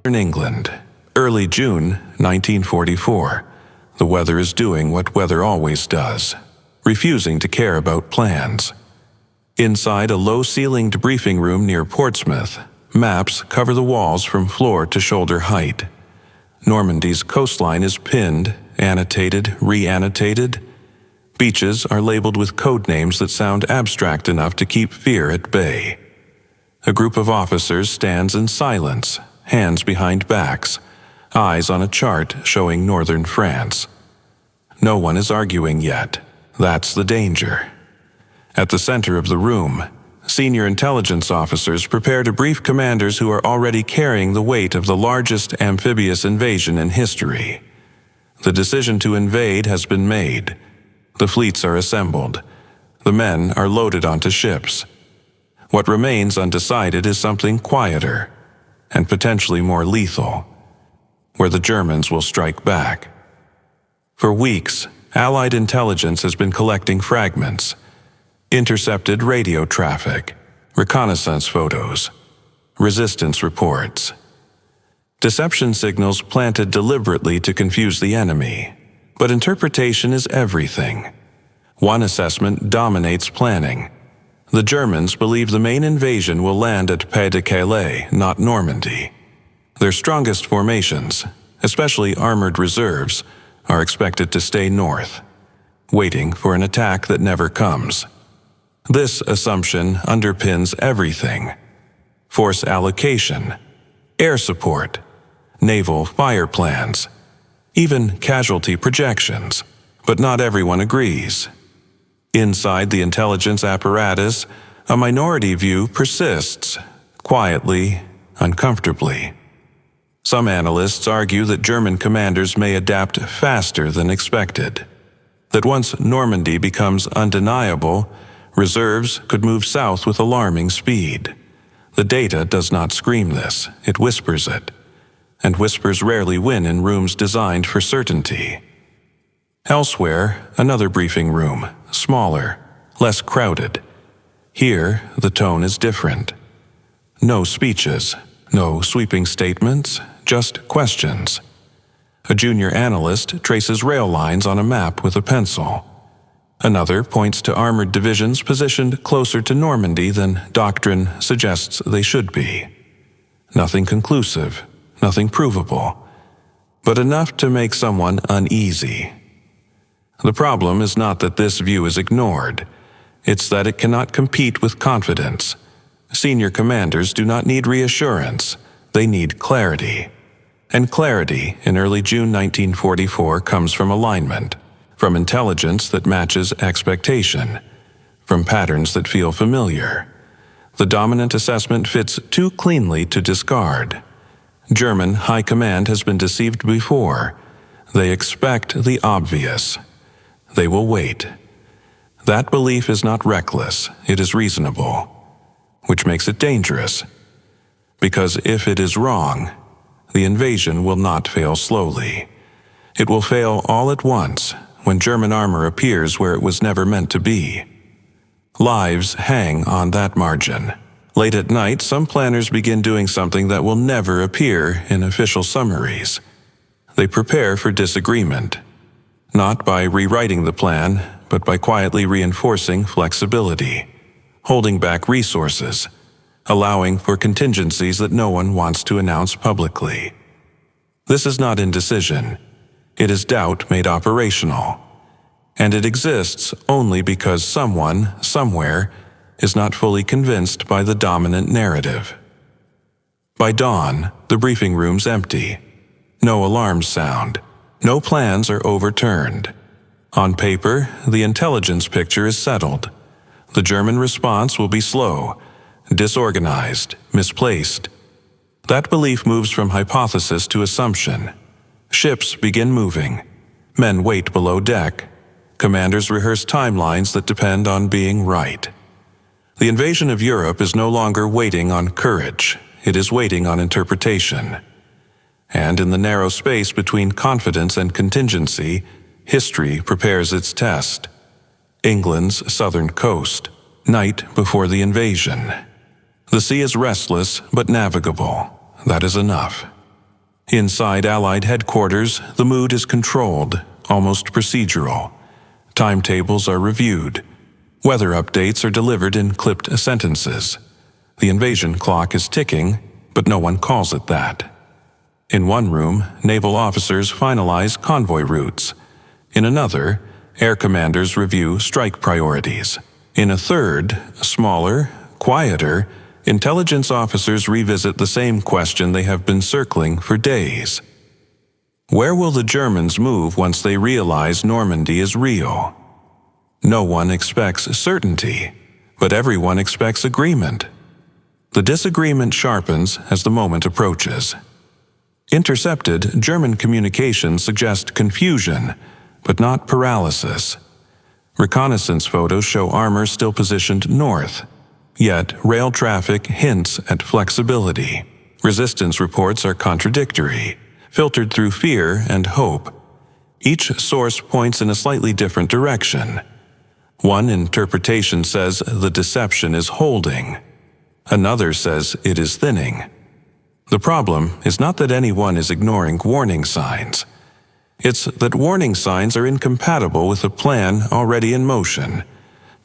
In England, early June 1944, the weather is doing what weather always does, refusing to care about plans. Inside a low-ceilinged briefing room near Portsmouth, maps cover the walls from floor to shoulder height. Normandy's coastline is pinned, annotated, re-annotated. Beaches are labeled with code names that sound abstract enough to keep fear at bay. A group of officers stands in silence, hands behind backs, eyes on a chart showing northern France. No one is arguing yet. That's the danger. At the center of the room, senior intelligence officers prepare to brief commanders who are already carrying the weight of the largest amphibious invasion in history. The decision to invade has been made. The fleets are assembled. The men are loaded onto ships. What remains undecided is something quieter and potentially more lethal, where the Germans will strike back. For weeks, Allied intelligence has been collecting fragments, intercepted radio traffic, reconnaissance photos, resistance reports. Deception signals planted deliberately to confuse the enemy, but interpretation is everything. One assessment dominates planning. The Germans believe the main invasion will land at Pas-de-Calais, not Normandy. Their strongest formations, especially armored reserves, are expected to stay north, waiting for an attack that never comes. This assumption underpins everything: force allocation, air support, naval fire plans, even casualty projections. But not everyone agrees. Inside the intelligence apparatus, a minority view persists, quietly, uncomfortably. Some analysts argue that German commanders may adapt faster than expected, that once Normandy becomes undeniable, reserves could move south with alarming speed. The data does not scream this, it whispers it, and whispers rarely win in rooms designed for certainty. Elsewhere, another briefing room, smaller, less crowded. Here, the tone is different. No speeches, no sweeping statements, just questions. A junior analyst traces rail lines on a map with a pencil. Another points to armored divisions positioned closer to Normandy than doctrine suggests they should be. Nothing conclusive, nothing provable, but enough to make someone uneasy. The problem is not that this view is ignored. It's that it cannot compete with confidence. Senior commanders do not need reassurance. They need clarity. And clarity in early June 1944 comes from alignment, from intelligence that matches expectation, from patterns that feel familiar. The dominant assessment fits too cleanly to discard. German high command has been deceived before. They expect the obvious. They will wait. That belief is not reckless, it is reasonable, which makes it dangerous. Because if it is wrong, the invasion will not fail slowly. It will fail all at once when German armor appears where it was never meant to be. Lives hang on that margin. Late at night, some planners begin doing something that will never appear in official summaries. They prepare for disagreement. Not by rewriting the plan, but by quietly reinforcing flexibility, holding back resources, allowing for contingencies that no one wants to announce publicly. This is not indecision. It is doubt made operational. And it exists only because someone, somewhere, is not fully convinced by the dominant narrative. By dawn, the briefing room's empty. No alarms sound. No plans are overturned. On paper, the intelligence picture is settled. The German response will be slow, disorganized, misplaced. That belief moves from hypothesis to assumption. Ships begin moving. Men wait below deck. Commanders rehearse timelines that depend on being right. The invasion of Europe is no longer waiting on courage. It is waiting on interpretation. And in the narrow space between confidence and contingency, history prepares its test. England's southern coast, night before the invasion. The sea is restless but navigable. That is enough. Inside Allied headquarters, the mood is controlled, almost procedural. Timetables are reviewed. Weather updates are delivered in clipped sentences. The invasion clock is ticking, but no one calls it that. In one room, naval officers finalize convoy routes. In another, air commanders review strike priorities. In a third, smaller, quieter, intelligence officers revisit the same question they have been circling for days. Where will the Germans move once they realize Normandy is real? No one expects certainty, but everyone expects agreement. The disagreement sharpens as the moment approaches. Intercepted German communications suggest confusion, but not paralysis. Reconnaissance photos show armor still positioned north, yet rail traffic hints at flexibility. Resistance reports are contradictory, filtered through fear and hope. Each source points in a slightly different direction. One interpretation says the deception is holding. Another says it is thinning. The problem is not that anyone is ignoring warning signs. It's that warning signs are incompatible with a plan already in motion.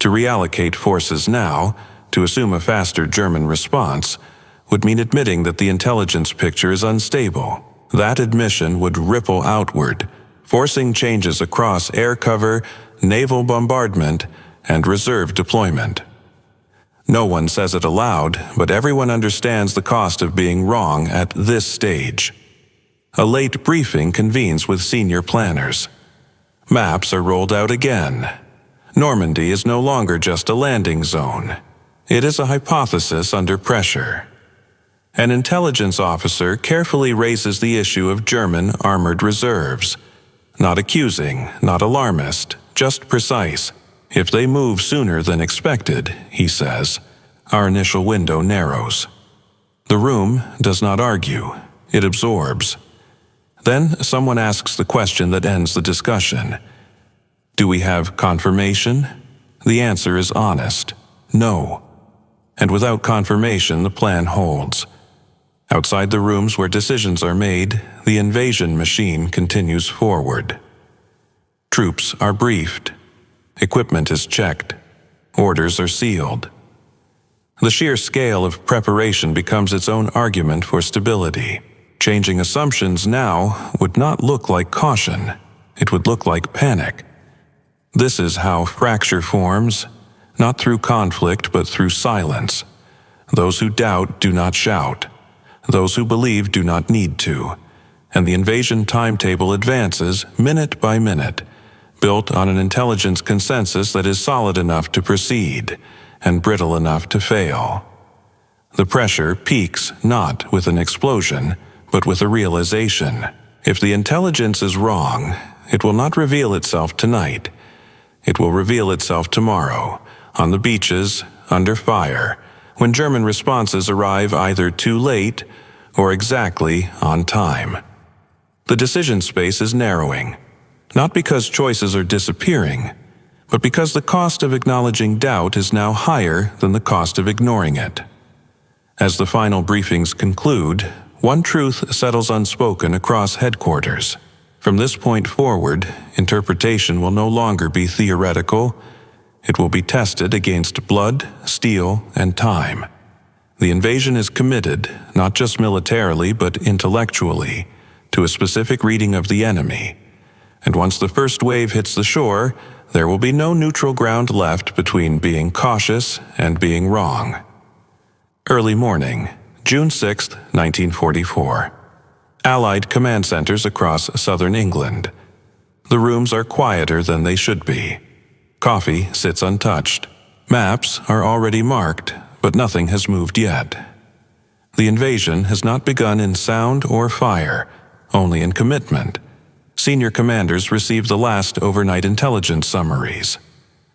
To reallocate forces now, to assume a faster German response, would mean admitting that the intelligence picture is unstable. That admission would ripple outward, forcing changes across air cover, naval bombardment, and reserve deployment. No one says it aloud, but everyone understands the cost of being wrong at this stage. A late briefing convenes with senior planners. Maps are rolled out again. Normandy is no longer just a landing zone. It is a hypothesis under pressure. An intelligence officer carefully raises the issue of German armored reserves. Not accusing, not alarmist, just precise. If they move sooner than expected, he says, our initial window narrows. The room does not argue. It absorbs. Then someone asks the question that ends the discussion. Do we have confirmation? The answer is honest. No. And without confirmation, the plan holds. Outside the rooms where decisions are made, the invasion machine continues forward. Troops are briefed. Equipment is checked. Orders are sealed. The sheer scale of preparation becomes its own argument for stability. Changing assumptions now would not look like caution. It would look like panic. This is how fracture forms, not through conflict but through silence. Those who doubt do not shout. Those who believe do not need to. And the invasion timetable advances minute by minute, built on an intelligence consensus that is solid enough to proceed and brittle enough to fail. The pressure peaks not with an explosion, but with a realization. If the intelligence is wrong, it will not reveal itself tonight. It will reveal itself tomorrow, on the beaches, under fire, when German responses arrive either too late or exactly on time. The decision space is narrowing, not because choices are disappearing, but because the cost of acknowledging doubt is now higher than the cost of ignoring it. As the final briefings conclude, one truth settles unspoken across headquarters. From this point forward, interpretation will no longer be theoretical. It will be tested against blood, steel, and time. The invasion is committed, not just militarily but intellectually, to a specific reading of the enemy. And once the first wave hits the shore, there will be no neutral ground left between being cautious and being wrong. Early morning, June 6, 1944. Allied command centers across southern England. The rooms are quieter than they should be. Coffee sits untouched. Maps are already marked, but nothing has moved yet. The invasion has not begun in sound or fire, only in commitment. Senior commanders receive the last overnight intelligence summaries.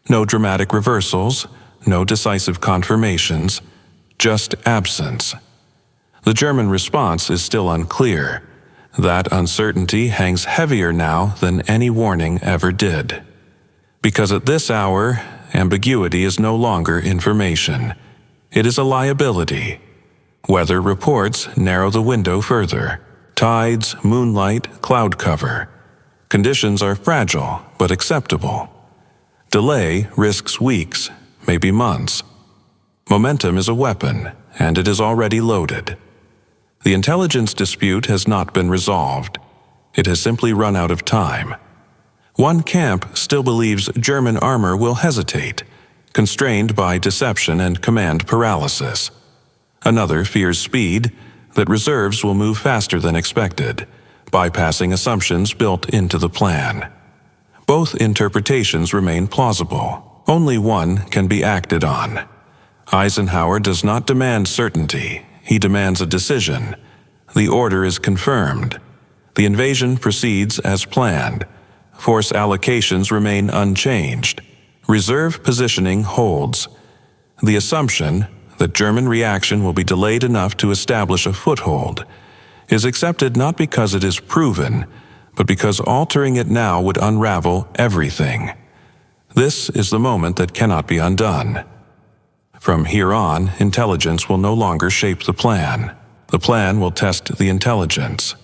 No dramatic reversals, no decisive confirmations, just absence. The German response is still unclear. That uncertainty hangs heavier now than any warning ever did. Because at this hour, ambiguity is no longer information. It is a liability. Weather reports narrow the window further. Tides, moonlight, cloud cover. Conditions are fragile but acceptable. Delay risks weeks, maybe months. Momentum is a weapon, and it is already loaded. The intelligence dispute has not been resolved. It has simply run out of time. One camp still believes German armor will hesitate, constrained by deception and command paralysis. Another fears speed, that reserves will move faster than expected, bypassing assumptions built into the plan. Both interpretations remain plausible. Only one can be acted on. Eisenhower does not demand certainty. He demands a decision. The order is confirmed. The invasion proceeds as planned. Force allocations remain unchanged. Reserve positioning holds. The assumption that German reaction will be delayed enough to establish a foothold is accepted not because it is proven, but because altering it now would unravel everything. This is the moment that cannot be undone. From here on, intelligence will no longer shape the plan. The plan will test the intelligence.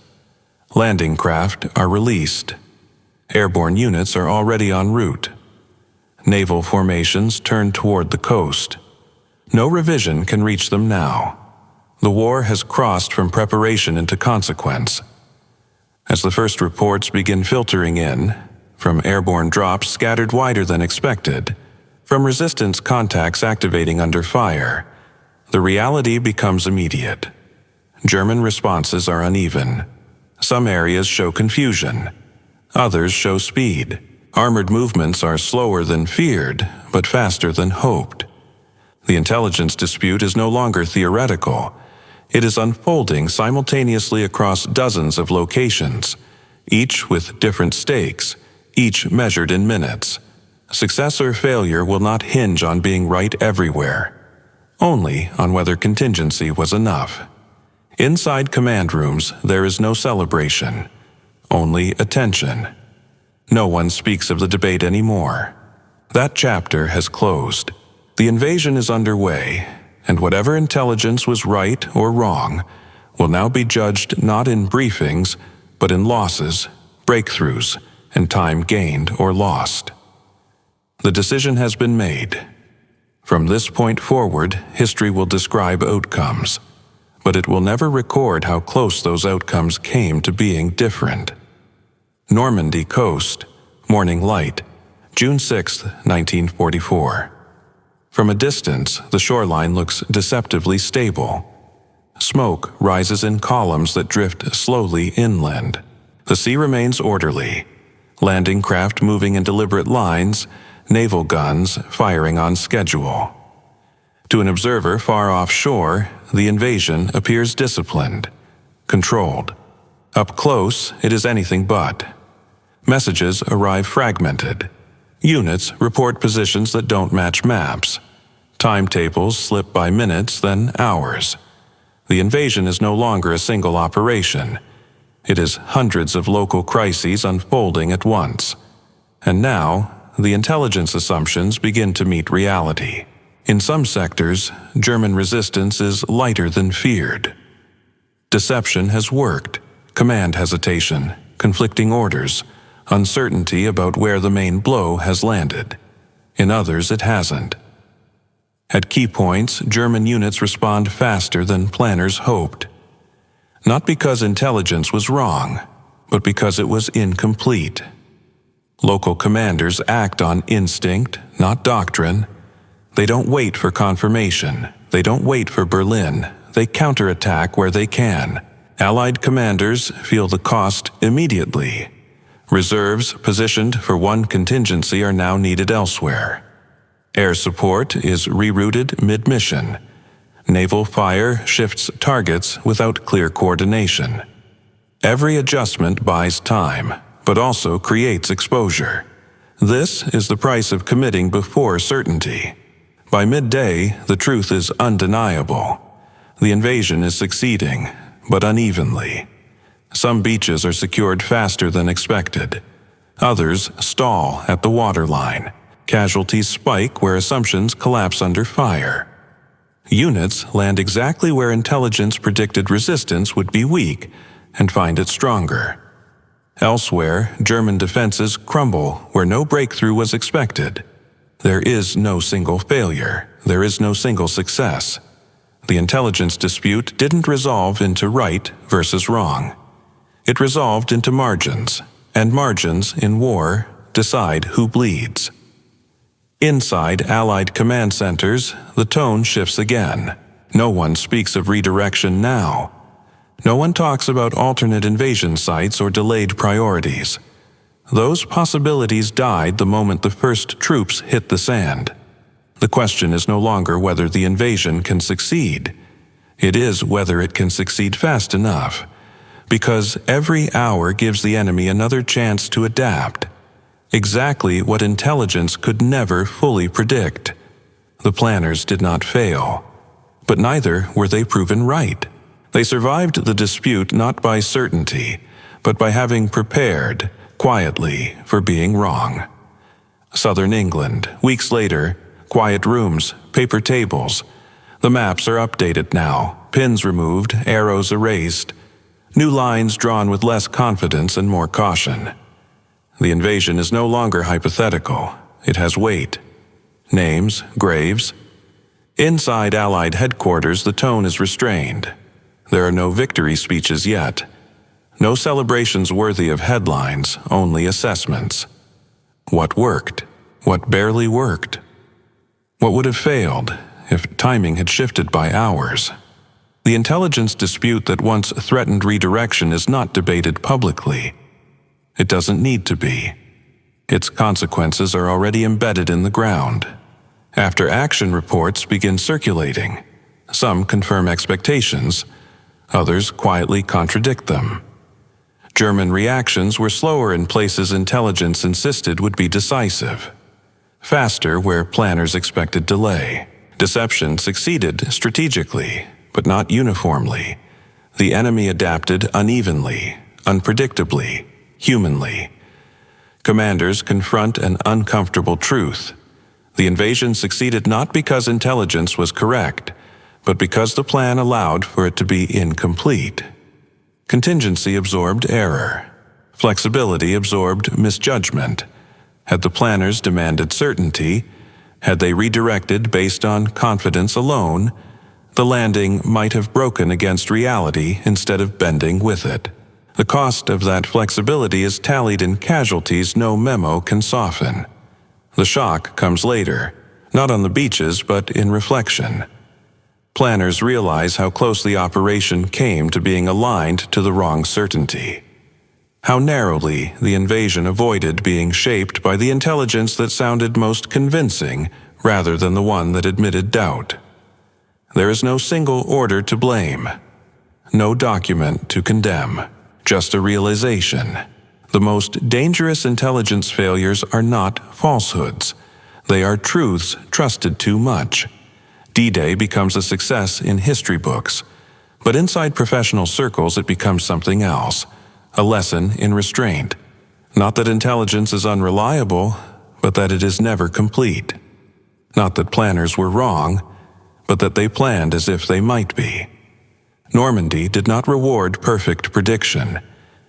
Landing craft are released. Airborne units are already en route. Naval formations turn toward the coast. No revision can reach them now. The war has crossed from preparation into consequence. As the first reports begin filtering in, from airborne drops scattered wider than expected, from resistance contacts activating under fire, the reality becomes immediate. German responses are uneven. Some areas show confusion. Others show speed. Armored movements are slower than feared, but faster than hoped. The intelligence dispute is no longer theoretical. It is unfolding simultaneously across dozens of locations, each with different stakes, each measured in minutes. Success or failure will not hinge on being right everywhere, only on whether contingency was enough. Inside command rooms, there is no celebration, only attention. No one speaks of the debate anymore. That chapter has closed. The invasion is underway, and whatever intelligence was right or wrong will now be judged not in briefings, but in losses, breakthroughs, and time gained or lost. The decision has been made. From this point forward, history will describe outcomes, but it will never record how close those outcomes came to being different. Normandy coast, morning light, June 6, 1944. From a distance, the shoreline looks deceptively stable. Smoke rises in columns that drift slowly inland. The sea remains orderly. Landing craft moving in deliberate lines, naval guns firing on schedule. To an observer far offshore, the invasion appears disciplined, controlled. Up close, it is anything but. Messages arrive fragmented. Units report positions that don't match maps. Timetables slip by minutes, then hours. The invasion is no longer a single operation. It is hundreds of local crises unfolding at once. And now, the intelligence assumptions begin to meet reality. In some sectors, German resistance is lighter than feared. Deception has worked, command hesitation, conflicting orders, uncertainty about where the main blow has landed. In others, it hasn't. At key points, German units respond faster than planners hoped. Not because intelligence was wrong, but because it was incomplete. Local commanders act on instinct, not doctrine. They don't wait for confirmation. They don't wait for Berlin. They counterattack where they can. Allied commanders feel the cost immediately. Reserves positioned for one contingency are now needed elsewhere. Air support is rerouted mid-mission. Naval fire shifts targets without clear coordination. Every adjustment buys time, but also creates exposure. This is the price of committing before certainty. By midday, the truth is undeniable. The invasion is succeeding, but unevenly. Some beaches are secured faster than expected. Others stall at the waterline. Casualties spike where assumptions collapse under fire. Units land exactly where intelligence predicted resistance would be weak, and find it stronger. Elsewhere, German defenses crumble where no breakthrough was expected. There is no single failure. There is no single success. The intelligence dispute didn't resolve into right versus wrong. It resolved into margins, and margins in war decide who bleeds. Inside Allied command centers, the tone shifts again. No one speaks of redirection now. No one talks about alternate invasion sites or delayed priorities. Those possibilities died the moment the first troops hit the sand. The question is no longer whether the invasion can succeed. It is whether it can succeed fast enough, because every hour gives the enemy another chance to adapt. Exactly what intelligence could never fully predict. The planners did not fail, but neither were they proven right. They survived the dispute not by certainty, but by having prepared, quietly, for being wrong. Southern England, weeks later, quiet rooms, paper tables. The maps are updated now, pins removed, arrows erased, new lines drawn with less confidence and more caution. The invasion is no longer hypothetical. It has weight. Names, graves. Inside Allied headquarters, the tone is restrained. There are no victory speeches yet. No celebrations worthy of headlines, only assessments. What worked? What barely worked? What would have failed if timing had shifted by hours? The intelligence dispute that once threatened redirection is not debated publicly. It doesn't need to be. Its consequences are already embedded in the ground. After action reports begin circulating, some confirm expectations, others quietly contradict them. German reactions were slower in places intelligence insisted would be decisive, faster where planners expected delay. Deception succeeded strategically, but not uniformly. The enemy adapted unevenly, unpredictably, humanly. Commanders confront an uncomfortable truth. The invasion succeeded not because intelligence was correct, but because the plan allowed for it to be incomplete. Contingency absorbed error. Flexibility absorbed misjudgment. Had the planners demanded certainty, had they redirected based on confidence alone, the landing might have broken against reality instead of bending with it. The cost of that flexibility is tallied in casualties no memo can soften. The shock comes later, not on the beaches but in reflection. Planners realize how close the operation came to being aligned to the wrong certainty. How narrowly the invasion avoided being shaped by the intelligence that sounded most convincing rather than the one that admitted doubt. There is no single order to blame, no document to condemn, just a realization. The most dangerous intelligence failures are not falsehoods. They are truths trusted too much. D-Day becomes a success in history books, but inside professional circles it becomes something else, a lesson in restraint. Not that intelligence is unreliable, but that it is never complete. Not that planners were wrong, but that they planned as if they might be. Normandy did not reward perfect prediction.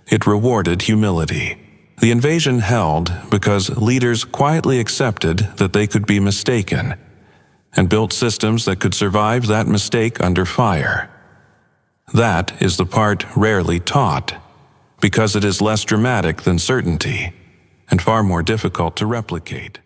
It rewarded humility. The invasion held because leaders quietly accepted that they could be mistaken and built systems that could survive that mistake under fire. That is the part rarely taught, because it is less dramatic than certainty and far more difficult to replicate.